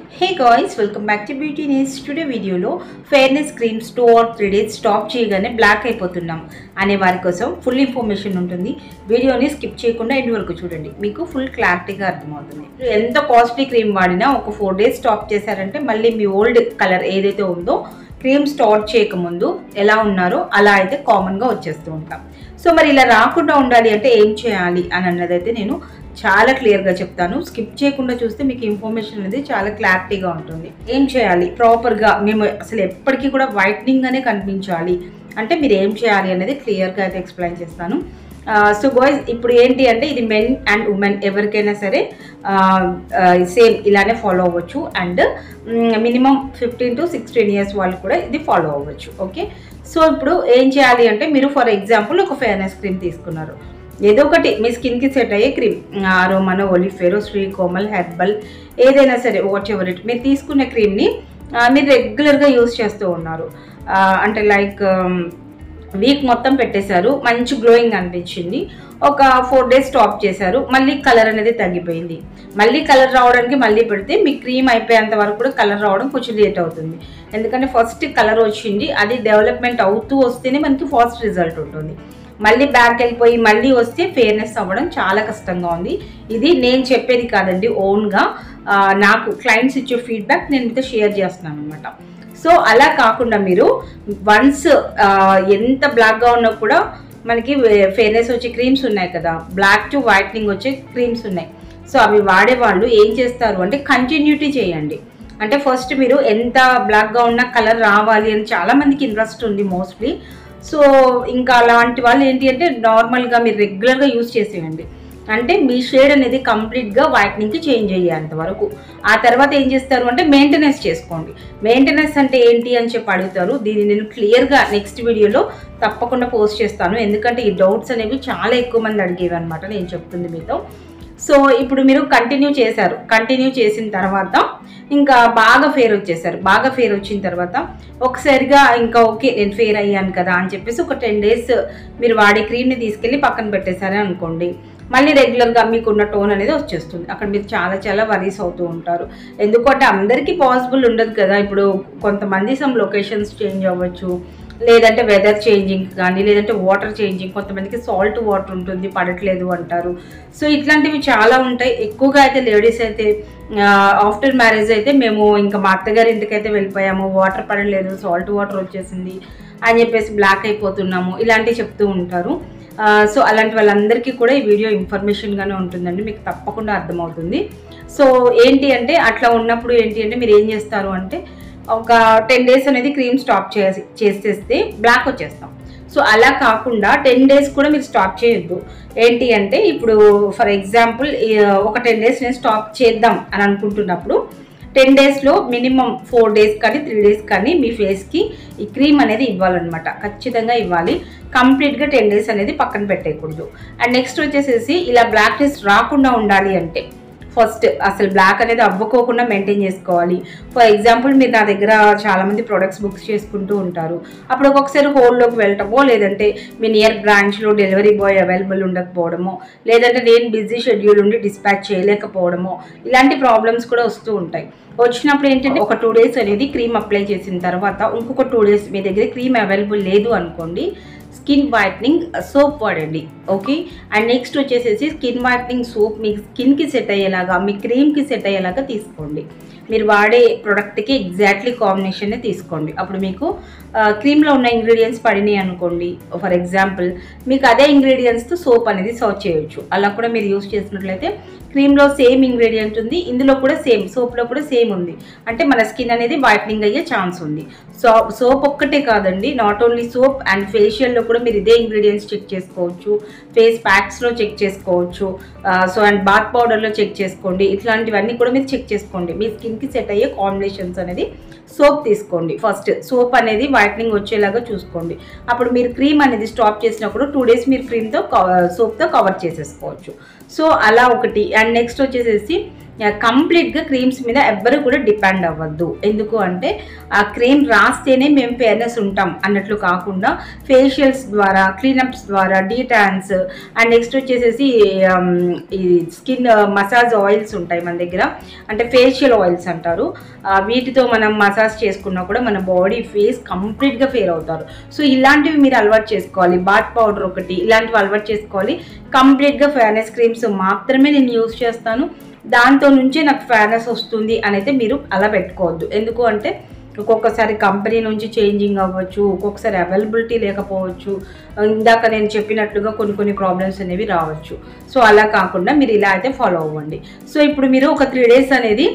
Hey guys, welcome back to Beauty News. Today video lo fairness creams 2 or 3 days stop చేయగానే black అయిపోతున్నాం అనే వారి కోసం full information ఉంటుంది. వీడియోని స్కిప్ చేయకుండా ఎండ్ వరకు చూడండి, మీకు ఫుల్ క్లారిటీగా అర్థమవుతుంది. ఎంత కాస్ట్లీ క్రీమ్ వాడినా ఒక 4 days స్టాప్ చేశారంటే మళ్ళీ మీ ఓల్డ్ కలర్ ఏదైతే ఉందో క్రీమ్ స్టార్ట్ చేయకముందు ఎలా ఉన్నారో అలా అయితే కామన్గా వచ్చేస్తూ ఉంటాం. సో మరి ఇలా రాకుండా ఉండాలి అంటే ఏం చేయాలి అని అన్నదైతే నేను చాలా క్లియర్గా చెప్తాను. స్కిప్ చేయకుండా చూస్తే మీకు ఇన్ఫర్మేషన్ అనేది చాలా క్లారిటీగా ఉంటుంది. ఏం చేయాలి ప్రాపర్గా, మేము అసలు ఎప్పటికీ కూడా వైట్నింగ్ అనే కనిపించాలి అంటే మీరు ఏం చేయాలి అనేది క్లియర్గా అయితే ఎక్స్ప్లెయిన్ చేస్తాను. సో గాయ్స్, ఇప్పుడు ఏంటి అంటే ఇది మెన్ అండ్ ఉమెన్ ఎవరికైనా సరే సేమ్ ఇలానే ఫాలో అవ్వచ్చు. అండ్ మినిమం 15 to 16 years వాళ్ళు కూడా ఇది ఫాలో అవ్వచ్చు. ఓకే, సో ఇప్పుడు ఏం చేయాలి అంటే మీరు ఫర్ ఎగ్జాంపుల్ ఒక ఫేర్నెస్ క్రీమ్ తీసుకున్నారు, ఏదో ఒకటి మీ స్కిన్కి సెట్ అయ్యే క్రీమ్, ఆరోమానో, ఒలిఫెరో, శ్రీకోమల్, హెర్బల్ ఏదైనా సరే వాట్ ఎవర్ ఇట్, మీరు తీసుకున్న క్రీమ్ని మీరు రెగ్యులర్గా యూస్ చేస్తూ ఉన్నారు. అంటే లైక్ వీక్ మొత్తం పెట్టేశారు, మంచి గ్లోయింగ్ అనిపించింది, ఒక 4 days స్టాప్ చేశారు, మళ్ళీ కలర్ అనేది తగ్గిపోయింది. మళ్ళీ కలర్ రావడానికి మళ్ళీ పెడితే మీ క్రీమ్ అయిపోయేంత వరకు కూడా కలర్ రావడం కొంచెం లేట్ అవుతుంది. ఎందుకంటే ఫస్ట్ కలర్ వచ్చింది, అది డెవలప్మెంట్ అవుతూ వస్తేనే మనకి ఫాస్ట్ రిజల్ట్ ఉంటుంది. మళ్ళీ బ్యాక్ వెళ్ళిపోయి మళ్ళీ వస్తే ఫేర్నెస్ అవ్వడం చాలా కష్టంగా ఉంది. ఇది నేను చెప్పేది కాదండి, ఓన్గా నాకు క్లయింట్స్ ఇచ్చే ఫీడ్బ్యాక్ నేను మీతో షేర్ చేస్తున్నాను అనమాట. సో అలా కాకుండా మీరు వన్స్ ఎంత బ్లాక్గా ఉన్నా కూడా మనకి ఫేర్నెస్ వచ్చే క్రీమ్స్ ఉన్నాయి కదా, బ్లాక్ టు వైట్నింగ్ వచ్చే క్రీమ్స్ ఉన్నాయి. సో అవి వాడేవాళ్ళు ఏం చేస్తారు అంటే కంటిన్యూటీ చేయండి. అంటే ఫస్ట్ మీరు ఎంత బ్లాక్గా ఉన్నా కలర్ రావాలి అని చాలామందికి ఇంట్రెస్ట్ ఉంది మోస్ట్లీ. సో ఇంకా అలాంటి వాళ్ళు ఏంటి అంటే నార్మల్గా మీరు రెగ్యులర్గా యూజ్ చేసేయండి. అంటే మీ షేడ్ అనేది కంప్లీట్గా వైట్నింగ్కి చేంజ్ అయ్యేంత వరకు. ఆ తర్వాత ఏం చేస్తారు అంటే మెయింటెనెన్స్ చేసుకోండి. మెయింటెనెన్స్ అంటే ఏంటి అని చెప్పి అడుగుతారు. దీన్ని నేను క్లియర్గా నెక్స్ట్ వీడియోలో తప్పకుండా పోస్ట్ చేస్తాను, ఎందుకంటే ఈ డౌట్స్ అనేవి చాలా ఎక్కువ మంది అడిగేవి అనమాట నేను చెప్తుంది మీతో. సో ఇప్పుడు మీరు కంటిన్యూ చేశారు, కంటిన్యూ చేసిన తర్వాత ఇంకా బాగా ఫేర్ వచ్చేసారు. బాగా ఫేర్ వచ్చిన తర్వాత ఒకసారిగా ఇంకా ఓకే నేను ఫేర్ అయ్యాను కదా అని చెప్పేసి ఒక 10 days మీరు వాడే క్రీమ్ని తీసుకెళ్ళి పక్కన పెట్టేశారని అనుకోండి, మళ్ళీ రెగ్యులర్గా మీకున్న టోన్ అనేది వచ్చేస్తుంది. అక్కడ మీరు చాలా వరీస్ అవుతూ ఉంటారు. ఎందుకంటే అందరికీ పాసిబుల్ ఉండదు కదా. ఇప్పుడు కొంతమంది సమ్ లొకేషన్స్ చేంజ్ అవ్వచ్చు, లేదంటే వెదర్ చేంజింగ్ కానీ, లేదంటే వాటర్ చేంజింగ్, కొంతమందికి సాల్ట్ వాటర్ ఉంటుంది పడట్లేదు అంటారు. సో ఇట్లాంటివి చాలా ఉంటాయి. ఎక్కువగా అయితే లేడీస్ అయితే ఆఫ్టర్ మ్యారేజ్ అయితే మేము ఇంకా మా అత్తగారి ఇంటికి అయితే వెళ్ళిపోయాము, వాటర్ పడలేదు, సాల్ట్ వాటర్ వచ్చేసింది అని చెప్పేసి బ్లాక్ అయిపోతున్నాము, ఇలాంటివి చెప్తూ ఉంటారు. సో అలాంటి వాళ్ళందరికీ కూడా ఈ వీడియో ఇన్ఫర్మేషన్గానే ఉంటుందండి, మీకు తప్పకుండా అర్థమవుతుంది. సో ఏంటి అంటే అట్లా ఉన్నప్పుడు ఏంటి అంటే మీరు ఏం చేస్తారు అంటే ఒక 10 days అనేది క్రీమ్ స్టాప్ చేసేస్తే బ్లాక్ వచ్చేస్తాం. సో అలా కాకుండా 10 days కూడా మీరు స్టాప్ చేయొద్దు. ఏంటి అంటే ఇప్పుడు ఫర్ ఎగ్జాంపుల్ ఒక 10 days నేను స్టాప్ చేద్దాం అని అనుకుంటున్నప్పుడు 10 daysలో మినిమం 4 days కానీ 3 days కానీ మీ ఫేస్కి ఈ క్రీమ్ అనేది ఇవ్వాలన్నమాట, ఖచ్చితంగా ఇవ్వాలి. కంప్లీట్గా 10 days అనేది పక్కన పెట్టేయకూడదు. అండ్ నెక్స్ట్ వచ్చేసేసి ఇలా బ్లాక్నెస్ రాకుండా ఉండాలి అంటే ఫస్ట్ అసలు బ్లాక్ అనేది అవ్వకోకుండా మెయింటైన్ చేసుకోవాలి. ఫర్ ఎగ్జాంపుల్ మీరు నా దగ్గర చాలామంది ప్రొడక్ట్స్ బుక్స్ చేసుకుంటూ ఉంటారు, అప్పుడు ఒక్కొక్కసారి హోల్డ్లోకి వెళ్ళటమో, లేదంటే మీ నియర్ బ్రాంచ్లో డెలివరీ బాయ్ అవైలబుల్ ఉండకపోవడమో, లేదంటే నేను బిజీ షెడ్యూల్ ఉండి డిస్పాచ్ చేయలేకపోవడమో, ఇలాంటి ప్రాబ్లమ్స్ కూడా వస్తూ ఉంటాయి. వచ్చినప్పుడు ఏంటంటే ఒక 2 days అనేది క్రీమ్ అప్లై చేసిన తర్వాత ఇంకొక 2 days మీ దగ్గర క్రీమ్ అవైలబుల్ లేదు అనుకోండి, స్కిన్ వైట్నింగ్ సోప్ వాడండి. ఓకే, అండ్ నెక్స్ట్ వచ్చేసేసి స్కిన్ వైట్నింగ్ సోప్ మీ స్కిన్కి సెట్ అయ్యేలాగా, మీ క్రీమ్కి సెట్ అయ్యేలాగా తీసుకోండి. మీరు వాడే ప్రోడక్ట్కి ఎగ్జాక్ట్లీ కాంబినేషన్నే తీసుకోండి. అప్పుడు మీకు క్రీమ్లో ఉన్న ఇంగ్రీడియంట్స్ పడినాయి అనుకోండి, ఫర్ ఎగ్జాంపుల్ మీకు అదే ఇంగ్రీడియంట్స్తో సోప్ అనేది సర్వ్ చేయొచ్చు. అలా కూడా మీరు యూస్ చేసినట్లయితే క్రీమ్లో సేమ్ ఇంగ్రీడియంట్ ఉంది, ఇందులో కూడా సేమ్, సోప్లో కూడా సేమ్ ఉంది, అంటే మన స్కిన్ అనేది వైట్నింగ్ అయ్యే ఛాన్స్ ఉంది. సోప్ ఒక్కటే కాదండి, నాట్ ఓన్లీ సోప్ అండ్ ఫేషియల్లో కూడా మీరు ఇదే ఇంగ్రీడియంట్స్ చెక్ చేసుకోవచ్చు, ఫేస్ ప్యాక్స్లో చెక్ చేసుకోవచ్చు, సో అండ్ బాత్ పౌడర్లో చెక్ చేసుకోండి. ఇట్లాంటివన్నీ కూడా మీరు చెక్ చేసుకోండి. మీ స్కిన్కి సెట్ అయ్యే కాంబినేషన్స్ అనేది సోప్ తీసుకోండి. ఫస్ట్ సోప్ అనేది వైట్నింగ్ వచ్చేలాగా చూసుకోండి. అప్పుడు మీరు క్రీమ్ అనేది స్టాప్ చేసినప్పుడు 2 days మీరు క్రీమ్తో సోప్తో కవర్ చేసేసుకోవచ్చు. సో అలా ఒకటి. అండ్ నెక్స్ట్ వచ్చేసేసి కంప్లీట్గా క్రీమ్స్ మీద ఎవ్వరు కూడా డిపెండ్ అవ్వద్దు. ఎందుకు అంటే ఆ క్రీమ్ రాస్తేనే మేము ఫేర్నెస్ ఉంటాం అన్నట్లు కాకుండా ఫేషియల్స్ ద్వారా, క్లీనప్స్ ద్వారా, డీటాన్స్ అండ్ నెక్స్ట్ వచ్చేసేసి ఈ స్కిన్ మసాజ్ ఆయిల్స్ ఉంటాయి మన దగ్గర, అంటే ఫేషియల్ ఆయిల్స్ అంటారు. వీటితో మనం మసాజ్ చేసుకున్నా కూడా మన బాడీ ఫేస్ కంప్లీట్గా ఫేర్ అవుతారు. సో ఇలాంటివి మీరు అలవాటు చేసుకోవాలి. బాత్ పౌడర్ ఒకటి ఇలాంటివి అలవాటు చేసుకోవాలి. కంప్లీట్గా ఫేర్నెస్ క్రీమ్స్ మాత్రమే నేను యూజ్ చేస్తాను, దాంతో నుంచే నాకు ఫేర్నెస్ వస్తుంది అని అయితే మీరు అలా పెట్టుకోవద్దు. ఎందుకు అంటే ఒక్కొక్కసారి కంపెనీ నుంచి చేంజింగ్ అవ్వచ్చు, ఒక్కొక్కసారి అవైలబిలిటీ లేకపోవచ్చు, ఇందాక నేను చెప్పినట్లుగా కొన్ని ప్రాబ్లమ్స్ అనేవి రావచ్చు. సో అలా కాకుండా మీరు ఇలా అయితే ఫాలో అవ్వండి. సో ఇప్పుడు మీరు ఒక 3 days అనేది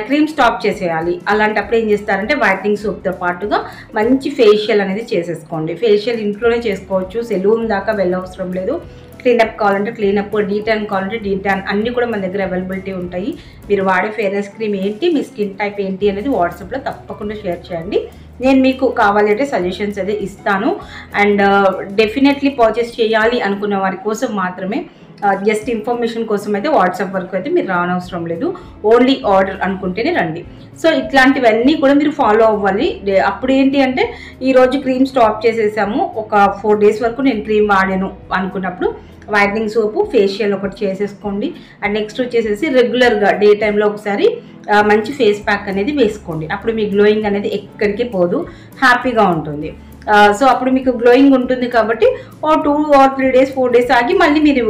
క్రీమ్ స్టాప్ చేసేయాలి. అలాంటప్పుడు ఏం చేస్తారంటే వైట్నింగ్ సోప్తో పాటుగా మంచి ఫేషియల్ అనేది చేసేసుకోండి. ఫేషియల్ ఇంట్లోనే చేసుకోవచ్చు, సెలూన్ దాకా వెళ్ళవసరం లేదు. క్లీనప్ కావాలంటే క్లీనప్, డీటాన్ కావాలంటే డీటాన్, అన్నీ కూడా మన దగ్గర అవైలబిలిటీ ఉంటాయి. మీరు వాడే ఫేర్నెస్ క్రీమ్ ఏంటి, మీ స్కిన్ టైప్ ఏంటి అనేది వాట్సాప్లో తప్పకుండా షేర్ చేయండి. నేను మీకు కావాలి అంటే సజెషన్స్ అయితే ఇస్తాను. అండ్ డెఫినెట్లీ పర్చేస్ చేయాలి అనుకున్న వారి కోసం మాత్రమే, జస్ట్ ఇన్ఫర్మేషన్ కోసం అయితే వాట్సాప్ వరకు అయితే మీరు రానవసరం లేదు. ఓన్లీ ఆర్డర్ అనుకుంటేనే రండి. సో ఇట్లాంటివన్నీ కూడా మీరు ఫాలో అవ్వాలి. అప్పుడు ఏంటి అంటే ఈరోజు క్రీమ్ స్టాప్ చేసేసాము, ఒక 4 days వరకు నేను క్రీమ్ వాడాను అనుకున్నప్పుడు వైట్నింగ్ సోపు, ఫేషియల్ ఒకటి చేసేసుకోండి. అండ్ నెక్స్ట్ వచ్చేసేసి రెగ్యులర్గా డే టైంలో ఒకసారి మంచి ఫేస్ ప్యాక్ అనేది వేసుకోండి. అప్పుడు మీ గ్లోయింగ్ అనేది ఎక్కడికి పోదు, హ్యాపీగా ఉంటుంది. సో అప్పుడు మీకు గ్లోయింగ్ ఉంటుంది కాబట్టి 2 or 3 days 4 days ఆగి మళ్ళీ మీరు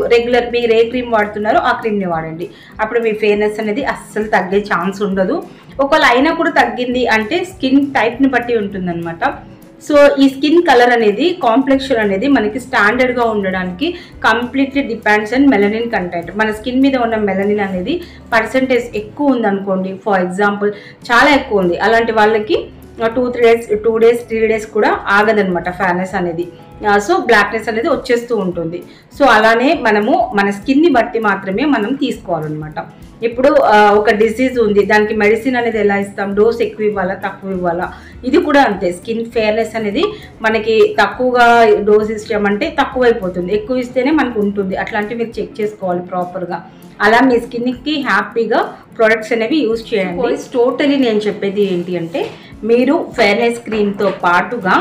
మీరు ఏ క్రీమ్ వాడుతున్నారో ఆ క్రీమ్ని వాడండి. అప్పుడు మీ ఫేర్నెస్ అనేది అస్సలు తగ్గే ఛాన్స్ ఉండదు. ఒకవేళ అయినా కూడా తగ్గింది అంటే స్కిన్ టైప్ని బట్టి ఉంటుందన్నమాట. సో ఈ స్కిన్ కలర్ అనేది, కాంప్లెక్షన్ అనేది మనకి స్టాండర్డ్గా ఉండడానికి completely depends and melanin content. మన స్కిన్ మీద ఉన్న మెలనిన్ అనేది పర్సంటేజ్ ఎక్కువ ఉందనుకోండి, ఫర్ ఎగ్జాంపుల్ చాలా ఎక్కువ ఉంది, అలాంటి వాళ్ళకి 2 days 3 days కూడా ఆగదనమాట ఫేర్నెస్ అనేది. సో బ్లాక్నెస్ అనేది వచ్చేస్తూ ఉంటుంది. సో అలానే మనము మన స్కిన్ని బట్టి మాత్రమే మనం తీసుకోవాలన్నమాట. ఇప్పుడు ఒక డిసీజ్ ఉంది, దానికి మెడిసిన్ అనేది ఎలా ఇస్తాం, డోస్ ఎక్కువ ఇవ్వాలా తక్కువ ఇవ్వాలా, ఇది కూడా అంతే. స్కిన్ ఫేర్నెస్ అనేది మనకి తక్కువగా డోస్ ఇచ్చామంటే తక్కువైపోతుంది, ఎక్కువ ఇస్తేనే మనకు ఉంటుంది. అట్లాంటివి మీరు చెక్ చేసుకోవాలి ప్రాపర్గా. అలా మీ స్కిన్కి హ్యాపీగా ప్రొడక్ట్స్ అనేవి యూజ్ చేయండి. టోటలీ నేను చెప్పేది ఏంటి అంటే మీరు ఫేర్నెస్ క్రీమ్తో పాటుగా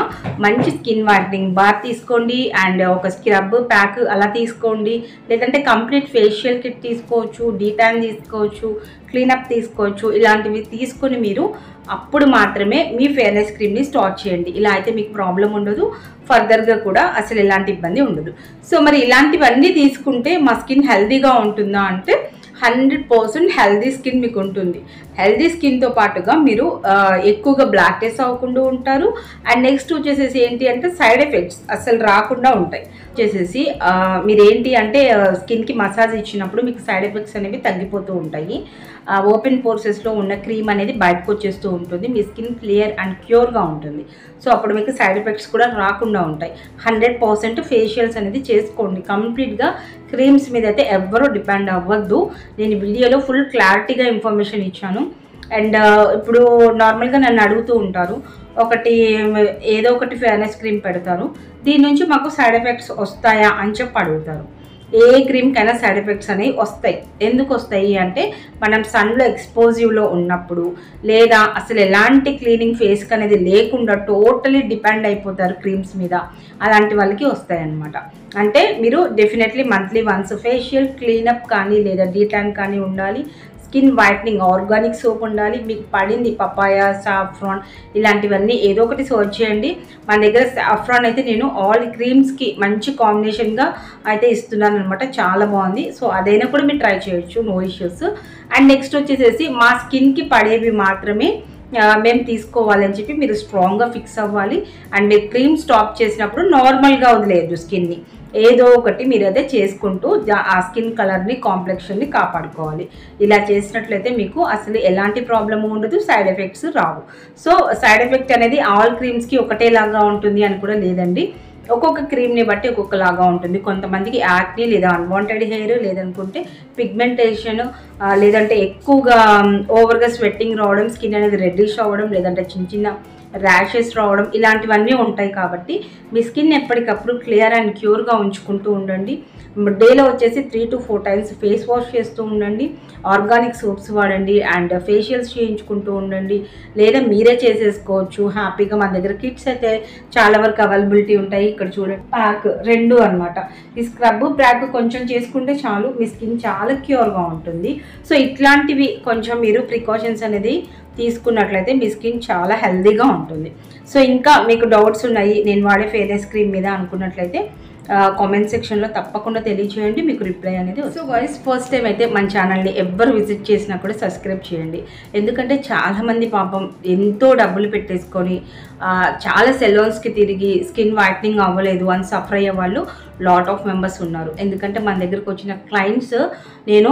మంచి స్కిన్ వైట్నింగ్ బార్ తీసుకోండి, అండ్ ఒక స్క్రబ్ ప్యాక్ అలా తీసుకోండి, లేదంటే కంప్లీట్ ఫేషియల్ కిట్ తీసుకోవచ్చు, డీటాన్ తీసుకోవచ్చు, క్లీనప్ తీసుకోవచ్చు. ఇలాంటివి తీసుకొని మీరు అప్పుడు మాత్రమే మీ ఫేర్నెస్ క్రీమ్ని స్టార్ట్ చేయండి. ఇలా అయితే మీకు ప్రాబ్లం ఉండదు, ఫర్దర్గా కూడా అసలు ఎలాంటి ఇబ్బంది ఉండదు. సో మరి ఇలాంటివన్నీ తీసుకుంటే మా స్కిన్ హెల్తీగా ఉంటుందా అంటే 100% హెల్దీ స్కిన్ మీకు ఉంటుంది. హెల్దీ స్కిన్తో పాటుగా మీరు ఎక్కువగా బ్లాక్ డేస్ అవ్వకుండా ఉంటారు. అండ్ నెక్స్ట్ వచ్చేసేసి ఏంటి అంటే సైడ్ ఎఫెక్ట్స్ అసలు రాకుండా ఉంటాయి. వచ్చేసేసి మీరు ఏంటి అంటే స్కిన్కి మసాజ్ ఇచ్చినప్పుడు మీకు సైడ్ ఎఫెక్ట్స్ అనేవి తగ్గిపోతూ ఉంటాయి. ఓపెన్ పోర్సెస్లో ఉన్న క్రీమ్ అనేది బయటకు వచ్చేస్తూ ఉంటుంది. మీ స్కిన్ క్లియర్ అండ్ క్యూర్గా ఉంటుంది. సో అప్పుడు మీకు సైడ్ ఎఫెక్ట్స్ కూడా రాకుండా ఉంటాయి. 100% ఫేషియల్స్ అనేది చేసుకోండి. కంప్లీట్గా క్రీమ్స్ మీద అయితే ఎవ్వరూ డిపెండ్ అవ్వద్దు. నేను వీడియోలో ఫుల్ క్లారిటీగా ఇన్ఫర్మేషన్ ఇచ్చాను. అండ్ ఇప్పుడు నార్మల్గా నన్ను అడుగుతూ ఉంటారు, ఏదో ఒకటి ఫేర్నెస్ క్రీమ్ పెడతారు, దీని నుంచి మాకు సైడ్ ఎఫెక్ట్స్ వస్తాయా అని చెప్పి అడుగుతారు. ఏ క్రీమ్కైనా సైడ్ ఎఫెక్ట్స్ అనేవి వస్తాయి. ఎందుకు వస్తాయి అంటే మనం సన్లో ఎక్స్పోజివ్లో ఉన్నప్పుడు, లేదా అసలు ఎలాంటి క్లీనింగ్ ఫేస్కి అనేది లేకుండా టోటలీ డిపెండ్ అయిపోతారు క్రీమ్స్ మీద, అలాంటి వాళ్ళకి వస్తాయి అన్నమాట. అంటే మీరు definitely monthly once facial cleanup కానీ లేదా డీటాన్ కానీ ఉండాలి. స్కిన్ వైట్నింగ్ ఆర్గానిక్ సోప్ ఉండాలి. మీకు పడింది పపాయ, సాఫ్రాన్ ఇలాంటివన్నీ ఏదో ఒకటి సర్చ్ చేయండి. మన దగ్గర సాఫ్రాన్ అయితే నేను ఆల్ క్రీమ్స్కి మంచి కాంబినేషన్గా అయితే ఇస్తున్నాను అనమాట, చాలా బాగుంది. సో అదైనా కూడా మీరు ట్రై చేయొచ్చు, నో ఇష్యూస్. అండ్ నెక్స్ట్ వచ్చేసేసి మా స్కిన్కి పడేవి మాత్రమే మేము తీసుకోవాలని చెప్పి మీరు స్ట్రాంగ్గా ఫిక్స్ అవ్వాలి. అండ్ మీరు క్రీమ్ స్టాప్ చేసినప్పుడు నార్మల్గా వదిలేయద్దు స్కిన్ని, ఏదో ఒకటి మీరు అదే చేసుకుంటూ ఆ స్కిన్ కలర్ని, కాంప్లెక్షన్ని కాపాడుకోవాలి. ఇలా చేసినట్లయితే మీకు అసలు ఎలాంటి ప్రాబ్లమ్ ఉండదు, సైడ్ ఎఫెక్ట్స్ రావు. సో సైడ్ ఎఫెక్ట్ అనేది ఆల్ క్రీమ్స్కి ఒకటేలాగా ఉంటుంది అని కూడా లేదండి. ఒక్కొక్క క్రీమ్ని బట్టి ఒక్కొక్కలాగా ఉంటుంది. కొంతమందికి యాక్ని లేదా అన్వాంటెడ్ హెయిర్, లేదనుకుంటే పిగ్మెంటేషన్, లేదంటే ఎక్కువగా ఓవర్గా స్వెట్టింగ్ రావడం, స్కిన్ అనేది రెడ్డిష్ అవ్వడం, లేదంటే చిన్న చిన్న ర్యాషెస్ రావడం, ఇలాంటివన్నీ ఉంటాయి. కాబట్టి మీ స్కిన్ ఎప్పటికప్పుడు క్లియర్ అండ్ క్యూర్గా ఉంచుకుంటూ ఉండండి. డేలో వచ్చేసి 3 to 4 టైమ్స్ ఫేస్ వాష్ చేస్తూ ఉండండి, ఆర్గానిక్ సోప్స్ వాడండి, అండ్ ఫేషియల్స్ చేయించుకుంటూ ఉండండి, లేదా మీరే చేసేసుకోవచ్చు హ్యాపీగా. మన దగ్గర కిట్స్ అయితే చాలా వరకు అవైలబిలిటీ ఉంటాయి. ఇక్కడ చూడండి ప్యాక్ 2 అనమాట. ఈ స్క్రబ్ ప్యాక్ కొంచెం చేసుకుంటే చాలు, మీ స్కిన్ చాలా క్యూర్గా ఉంటుంది. సో ఇట్లాంటివి కొంచెం మీరు ప్రికాషన్స్ అనేది తీసుకున్నట్లయితే మీ స్కిన్ చాలా హెల్దీగా ఉంటుంది. సో ఇంకా మీకు డౌట్స్ ఉన్నాయి నేను వాడే ఫేర్నెస్ క్రీమ్ మీద అనుకున్నట్లయితే కామెంట్ సెక్షన్లో తప్పకుండా తెలియచేయండి, మీకు రిప్లై అనేది. సో గైస్ ఫస్ట్ టైం అయితే మన ఛానల్ని ఎవ్వరు విజిట్ చేసినా కూడా సబ్స్క్రైబ్ చేయండి. ఎందుకంటే చాలామంది పాపం ఎంతో డబ్బులు పెట్టేసుకొని చాలా సెలూన్స్కి తిరిగి స్కిన్ వైట్నింగ్ అవ్వలేదు అని సఫర్ అయ్యే వాళ్ళు లాట్ ఆఫ్ మెంబర్స్ ఉన్నారు. ఎందుకంటే మన దగ్గరకు వచ్చిన క్లయింట్స్ నేను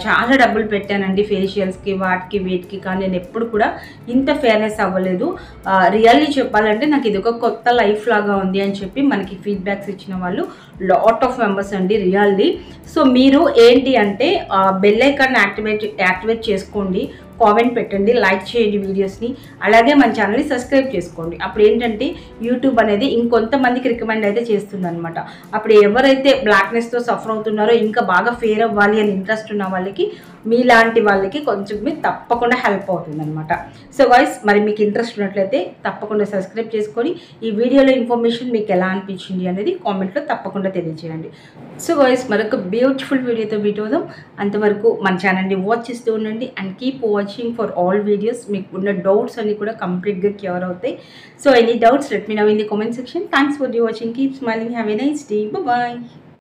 చాలా డబ్బులు పెట్టానండి ఫేషియల్స్కి వాటికి వీటికి, కానీ నేను ఎప్పుడు కూడా ఇంత ఫేర్నెస్ అవ్వలేదు, రియల్లీ చెప్పాలంటే నాకు ఇది ఒక కొత్త లైఫ్ లాగా ఉంది అని చెప్పి మనకి ఫీడ్బ్యాక్స్ ఇచ్చిన వాళ్ళు లాట్ ఆఫ్ మెంబర్స్ అండి రియల్లీ. సో మీరు ఏంటి అంటే బెల్ ఐకాన్ యాక్టివేట్ చేసుకోండి, కామెంట్ పెట్టండి, లైక్ చేయండి వీడియోస్ని, అలాగే మన ఛానల్ని సబ్స్క్రైబ్ చేసుకోండి. అప్పుడు ఏంటంటే యూట్యూబ్ అనేది ఇంకొంతమందికి రికమెండ్ అయితే చేస్తుంది అనమాట. అప్పుడు ఎవరైతే బ్లాక్నెస్తో సఫర్ అవుతున్నారో ఇంకా బాగా ఫేర్ అవ్వాలి అని ఇంట్రెస్ట్ ఉన్న వాళ్ళకి, మీలాంటి వాళ్ళకి కొంచెం తప్పకుండా హెల్ప్ అవుతుంది అనమాట. సో గైస్ మరి మీకు ఇంట్రెస్ట్ ఉన్నట్లయితే తప్పకుండా సబ్స్క్రైబ్ చేసుకొని ఈ వీడియోలో ఇన్ఫర్మేషన్ మీకు ఎలా అనిపించింది అనేది కామెంట్లో తప్పకుండా తెలియజేయండి. సో గైస్ మరొక బ్యూటిఫుల్ వీడియోతో మీట్ అవుదాం. అంతవరకు మన ఛానల్ని వాచ్ చేస్తూ ఉండండి and keep watching for all videos. మీకు ఉన్న డౌట్స్ అన్ని కూడా కంప్లీట్గా క్యూర్ అవుతాయి. So any doubts let me know in the comment section. Thanks for the watching, keep smiling, have a nice day, bye.